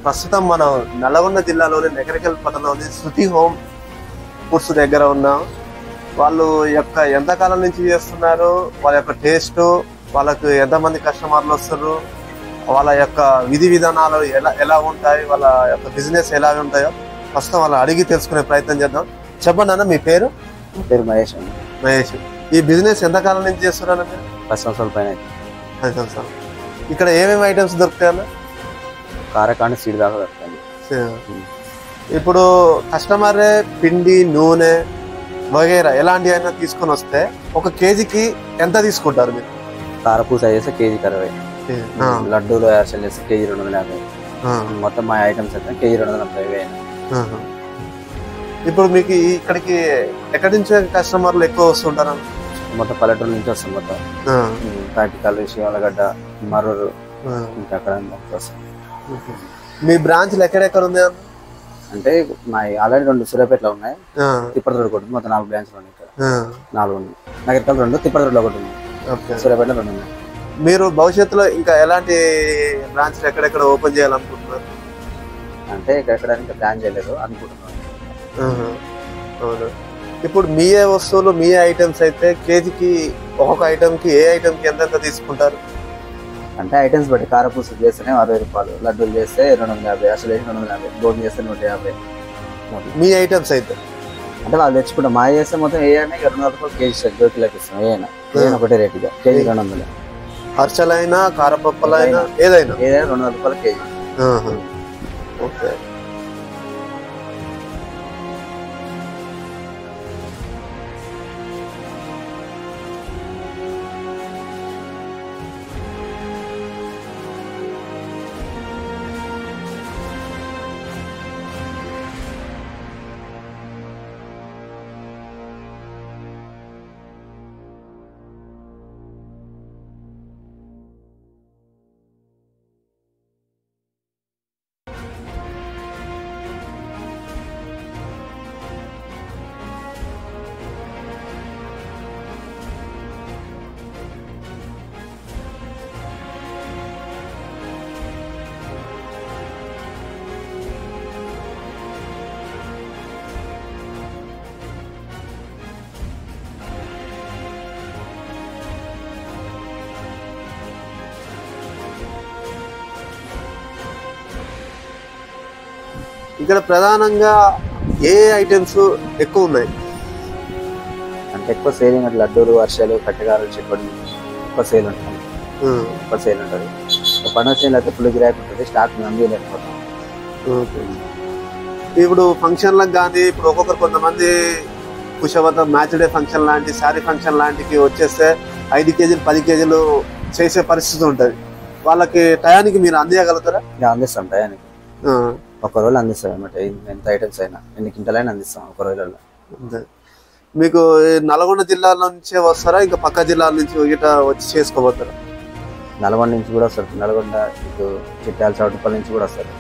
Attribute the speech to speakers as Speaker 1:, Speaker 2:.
Speaker 1: ప్రస్తుతం మనం నల్గొండ జిల్లాలోని నకరికల్ పట్టణంలోని శృతి హోమ్ ఫుడ్స్ దగ్గర ఉన్నాం. వాళ్ళు యొక్క ఎంతకాలం నుంచి చేస్తున్నారు, వాళ్ళ యొక్క టేస్ట్, వాళ్ళకు ఎంతమంది కస్టమర్లు వస్తారు, వాళ్ళ యొక్క విధి విధానాలు ఎలా ఉంటాయి, వాళ్ళ యొక్క బిజినెస్ ఎలా ఉంటాయో ప్రస్తుతం వాళ్ళు అడిగి తెలుసుకునే ప్రయత్నం చేద్దాం. చెప్పండి అన్న, మీ పేరు?
Speaker 2: పేరు మహేష్.
Speaker 1: మహేష్, ఈ బిజినెస్ ఎంతకాలం నుంచి చేస్తున్నారన్న మీరు?
Speaker 2: 10 సంవత్సరాల పైన.
Speaker 1: 10 సంవత్సరాలు. ఇక్కడ ఏమేమి ఐటమ్స్ దొరుకుతాయి అన్న?
Speaker 2: కారకాండ సీడ్ దాకా దొరుకుతాయి.
Speaker 1: ఇప్పుడు కస్టమరే పిండి, నూనె వగైరా ఎలాంటి అయినా తీసుకొని వస్తే ఒక కేజీకి ఎంత తీసుకుంటారు మీరు?
Speaker 2: కారపూస చేస్తే కేజీకి 60, లడ్డూలు అరిసెలు చేస్తే కేజీ 250, మొత్తం మా ఐటమ్స్ అయితే కేజీ 250.
Speaker 1: ఇప్పుడు మీకు ఇక్కడికి ఎక్కడి నుంచి కస్టమర్లు ఎక్కువ వస్తుంటారు?
Speaker 2: మొత్తం పల్లెటూరు నుంచి వస్తాం. మొత్తం తాటికల్, శివాలగడ్డ, మరూరు, ఇంకా అక్కడ వస్తాం.
Speaker 1: మీ బ్రాంచ్లు ఎక్కడెక్కడ ఉంది
Speaker 2: అంటే మా ఆల్రెడీ 2 సూర్యాపేటలో ఉన్నాయి, తిప్పడదొడ్డు ఒకటి, మొత్తం 4 బ్రాంచ్లు ఉన్నాయి. ఇక్కడ 4 ఉన్నాయి. నగరికల్ 2, తిప్పడదొడ్లో ఒకటి ఉంది, సూర్యాపేటలో 2 ఉన్నాయి.
Speaker 1: మీరు భవిష్యత్తులో ఇంకా ఎలాంటి బ్రాంచ్లు ఎక్కడెక్కడ ఓపెన్ చేయాలనుకుంటున్నారు?
Speaker 2: అంటే ఎక్కడెక్కడ ఇంకా ప్లాన్ చేయలేదు అనుకుంటున్నాను.
Speaker 1: అవును. ఇప్పుడు మీ వస్తువులు, మీ ఐటమ్స్ అయితే కేజీకి ఒక్కొక్క ఐటమ్కి ఏ ఐటమ్కి ఎంత తీసుకుంటారు?
Speaker 2: అంటే ఐటమ్స్ బట్టి కారపూస చేస్తేనే 60 రూపాయలు, లడ్డూలు చేస్తే 250, అసలు 250, గోధుమ చేస్తే 150.
Speaker 1: మీ ఐటమ్స్ అయితే
Speaker 2: అంటే వాళ్ళు తెచ్చుకుంటాం. మా చేస్తే మొత్తం ఏ అయినా 200 రూపాయలు కేజీ జ్యోతిలోకి ఇస్తాం. ఏదైనా ఒకటే రేటుగా కేజీ 200.
Speaker 1: అర్చలైనా, కారపప్పులైనా, ఏదైనా
Speaker 2: 200 రూపాయలు కేజీ.
Speaker 1: ఓకే. ఇక్కడ ప్రధానంగా ఏ ఐటమ్స్ ఎక్కువ ఉన్నాయి?
Speaker 2: అంటే ఎక్కువ సేలింగ్ అంటే లడ్డూలు, అరిసెలు, కట్టెగారెలు, చిక్కడి ఎక్కువ సేల్ ఉంటుంది. పండుగ సేల్ అయితే ఫుల్ గిరాకీ ఉంటుంది. స్టాక్ నమ్మి లేకపోతాం.
Speaker 1: ఇప్పుడు ఫంక్షన్లకు కానీ, ఇప్పుడు కొంతమంది కుషవత మ్యాచ్ డే ఫంక్షన్ లాంటి, శారీ ఫంక్షన్ లాంటికి వచ్చేస్తే 5 కేజీలు 10 కేజీలు చేసే పరిస్థితి ఉంటుంది. వాళ్ళకి టయానికి మీరు అందియగలుగుతారా?
Speaker 2: అందిస్తాం టయానికి. ఒక రోజు అందిస్తాం అన్నమాట. ఎంత ఐటమ్స్ అయినా, ఎన్ని కింటాలైనా అందిస్తాం ఒక రోజులలో.
Speaker 1: మీకు నల్గొండ జిల్లా నుంచే వస్తారా, ఇంకా పక్క జిల్లాల నుంచి వచ్చి చేసుకోబోతారా?
Speaker 2: నల్గొండ నుంచి కూడా వస్తారు. నల్గొండ, ఇటు చిట్యాల, చౌటుపల్లి నుంచి కూడా వస్తారు.